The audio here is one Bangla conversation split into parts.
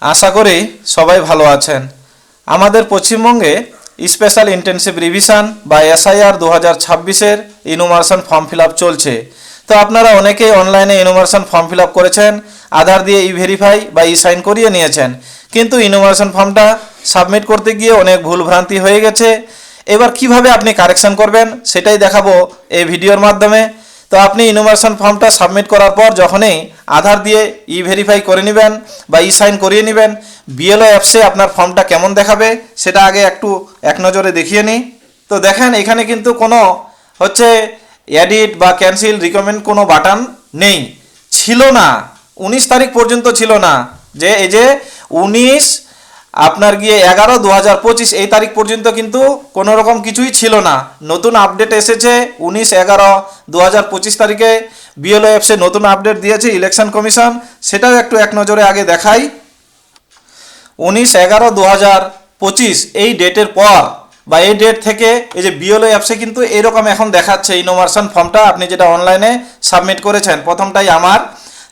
আশা করি সবাই ভালো আছেন। আমাদের পশ্চিমবঙ্গে স্পেশাল ইন্টেনসিভ রিভিশন বা এসআইআর 2026-এর ইনুমারেশন ফর্ম ফিল আপ চলছে। তো আপনারা অনেকেই অনলাইনে ইনুমারেশন ফর্ম ফিল আপ করেছেন, আধার দিয়ে ই ভেরিফাই বা ই সাইন করিয়ে নিয়েছেন, কিন্তু ইনুমারেশন ফর্মটা সাবমিট করতে গিয়ে অনেক ভুলভ্রান্তি হয়ে গেছে। এবার কিভাবে আপনি কারেকশন করবেন সেটাই দেখাবো এই ভিডিওর মাধ্যমে। তো আপনি ইনুমারেশন ফর্মটা সাবমিট করার পর যখনই আধার দিয়ে ই ভেরিফাই করে নেবেন বা ই সাইন করিয়ে নেবেন, বিএলও অ্যাপসে আপনার ফর্মটা কেমন দেখাবে সেটা আগে একটু এক নজরে দেখিয়ে নিই। তো দেখেন এখানে কিন্তু কোনো এডিট বা ক্যান্সেল রিকমেন্ড কোনো বাটন নেই, ছিল না 19 তারিখ পর্যন্ত ছিল না। যে এই যে 19 আপনার গিয়ে 11/2025 এই তারিখ পর্যন্ত কিন্তু কোনো রকম কিছুই ছিল না। নতুন আপডেট এসেছে 19/11/2025 তারিখে বিএলও অ্যাপসে নতুন আপডেট দিয়েছে ইলেকশন কমিশন, সেটাও একটু এক নজরে আগে দেখাই। 19/11/2025 এই ডেটের পর বা এই ডেট থেকে এই যে বিএলও অ্যাপসে কিন্তু এরকম এখন দেখাচ্ছে ইনুমারেশন ফর্মটা আপনি যেটা অনলাইনে সাবমিট করেছেন। প্রথমটাই আমার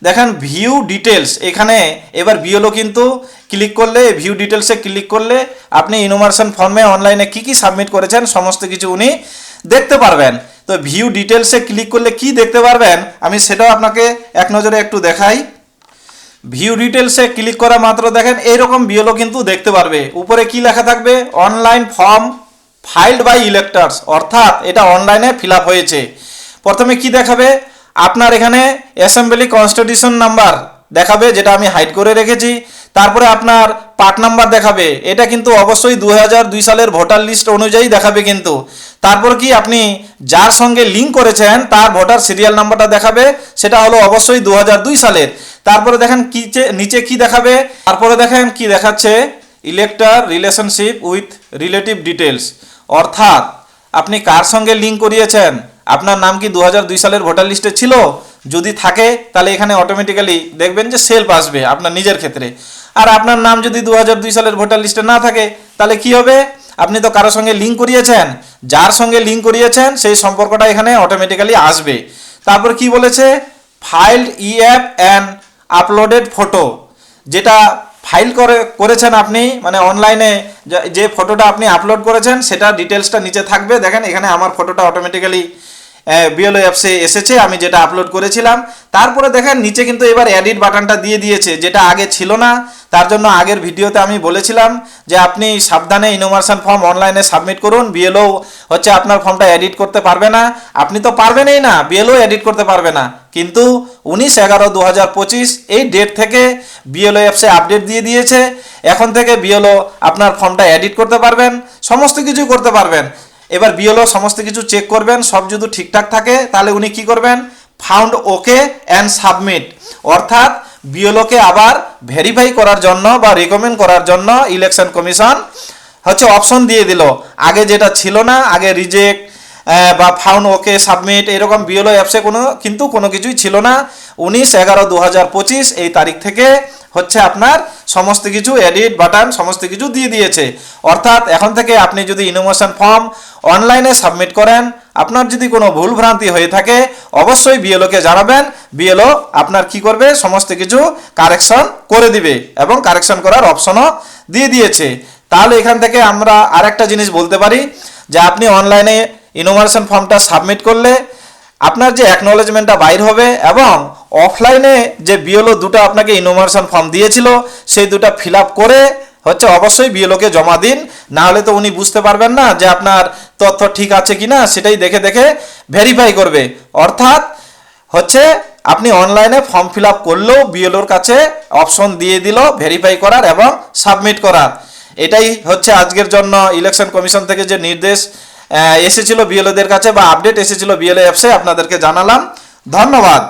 দেখেন ভিউ ডিটেলস, এখানে এবার বিএলও কিন্তু ক্লিক করলে ভিউ ডিটেলসে ক্লিক করলে আপনি ইনুমারেশন ফর্মে অনলাইনে কি কি সাবমিট করেছেন সমস্ত কিছু উনি দেখতে পারবেন। তো ভিউ ডিটেলসে ক্লিক করলে কি দেখতে পারবেন আমি সেটাও আপনাকে এক নজরে একটু দেখাই। ভিউ ডিটেলসে ক্লিক করা মাত্র দেখেন এইরকম বিএলও কিন্তু দেখতে পারবে। উপরে কি লেখা থাকবে, online form filed by electors, অর্থাৎ এটা অনলাইনে ফিল আপ হয়েছে। প্রথমে কি দেখাবে, আপনার এখানে অ্যাসেম্বলি কনস্টিটিউশন নাম্বার দেখাবে, যেটা আমি হাইড করে রেখেছি। তারপরে আপনার পার্ট নাম্বার দেখাবে, এটা কিন্তু অবশ্যই 2002 সালের ভোটার লিস্ট অনুযায়ী দেখাবে কিন্তু। তারপর কি আপনি যার সঙ্গে লিঙ্ক করেছেন তার ভোটার সিরিয়াল নাম্বারটা দেখাবে, সেটা হলো অবশ্যই 2002 সালের। তারপরে দেখেন কি নিচে কি দেখাবে, তারপরে দেখেন কি দেখাচ্ছে, elector relationship with relative details, অর্থাৎ আপনি কার সঙ্গে লিঙ্ক করিয়েছেন, আপনার নাম কি 2002 সালের ভোটার লিস্টে ছিল, যদি থাকে তাহলে এখানে অটোমেটিক্যালি দেখবেন যে সেলফ আসবে আপনার নিজের ক্ষেত্রে। আর আপনার নাম যদি 2002 সালের ভোটার লিস্টে না থাকে তাহলে কি হবে, আপনি তো কারোর সঙ্গে লিঙ্ক করিয়েছেন, যার সঙ্গে লিঙ্ক করিয়েছেন সেই সম্পর্কটা এখানে অটোমেটিক্যালি আসবে। তারপর কি বলেছে, filed EF and uploaded photo, যেটা ফাইল করেছেন আপনি, মানে অনলাইনে যে ফটোটা আপনি আপলোড করেছেন সেটা ডিটেলসটা নিচে থাকবে। দেখেন এখানে আমার ফটোটা অটোমেটিক্যালি বিএলও অ্যাপসে এসেছে, আমি যেটা আপলোড করেছিলাম। তারপরে দেখেন নিচে কিন্তু এবার এডিট বাটনটা দিয়ে দিয়েছে, যেটা আগে ছিল না। তার জন্য আগের ভিডিওতে আমি বলেছিলাম যে আপনি সাবধানে ইনুমারেশন ফর্ম অনলাইনে সাবমিট করুন, বিএলও আপনার ফর্মটা এডিট করতে পারবে না। আপনি তো পারবেনই না, বিএলও এডিট করতে পারবে না। কিন্তু 19/11/2025 এই ডেট থেকে বিএলও অ্যাপসে আপডেট দিয়ে দিয়েছে, এখন থেকে বিএলও আপনার ফর্মটা এডিট করতে পারবেন, সমস্ত কিছু করতে পারবেন। এবার বিএলও সমস্ত কিছু চেক করবেন, সব যদি ঠিকঠাক থাকে তাহলে উনি কি করবেন, ফাউন্ড ওকে অ্যান্ড সাবমিট, অর্থাৎ বিএলওকে আবার ভেরিফাই করার জন্য বা রিকমেন্ড করার জন্য ইলেকশন কমিশন অপশন দিয়ে দিল। আগে যেটা ছিল না, আগে রিজেক্ট বা ফাউন্ড ওকে সাবমিট এরকম বিএলও অ্যাপসে কোনো কিছুই ছিল না। 19/11/2025 এই তারিখ থেকে আপনার সমস্ত কিছু এডিট বাটন সমস্ত কিছু দিয়ে দিয়েছে। অর্থাৎ এখন থেকে আপনি যদি ইনুমারেশন ফর্ম অনলাইনে সাবমিট করেন, আপনার যদি কোনো ভুলভ্রান্তি হয়ে থাকে অবশ্যই বিএলওকে জানাবেন, বিএলও আপনার কি করবে, সমস্ত কিছু কারেকশন করে দিবে এবং কারেকশন করার অপশনও দিয়ে দিয়েছে। তাহলে এখান থেকে আমরা আরেকটা জিনিস বলতে পারি যে আপনি অনলাইনে ইনুমারেশন ফর্মটা সাবমিট করলে আপনার যে অ্যাকনোলেজমেন্টটা বাইর হবে এবং অফলাইনে যে বিএলও দুটো আপনাকে ইনুমারেশন ফর্ম দিয়েছিল সেই দুটো ফিল আপ করে অবশ্যই বিএলওকে জমা দিন, না হলে তো উনি বুঝতে পারবেন না যে আপনার তথ্য ঠিক আছে কিনা, সেটাই দেখে দেখে ভেরিফাই করবে। অর্থাৎ আপনি অনলাইনে ফর্ম ফিল আপ করলেও বিএলওর কাছে অপশন দিয়ে দিল ভেরিফাই করার এবং সাবমিট করার। এটাই আজকের জন্য ইলেকশন কমিশন থেকে যে নির্দেশ এসেছিল বিএলওদের কাছে বা আপডেট এসেছিল বিএলও অ্যাপসে, আপনাদেরকে জানালাম। ধন্যবাদ।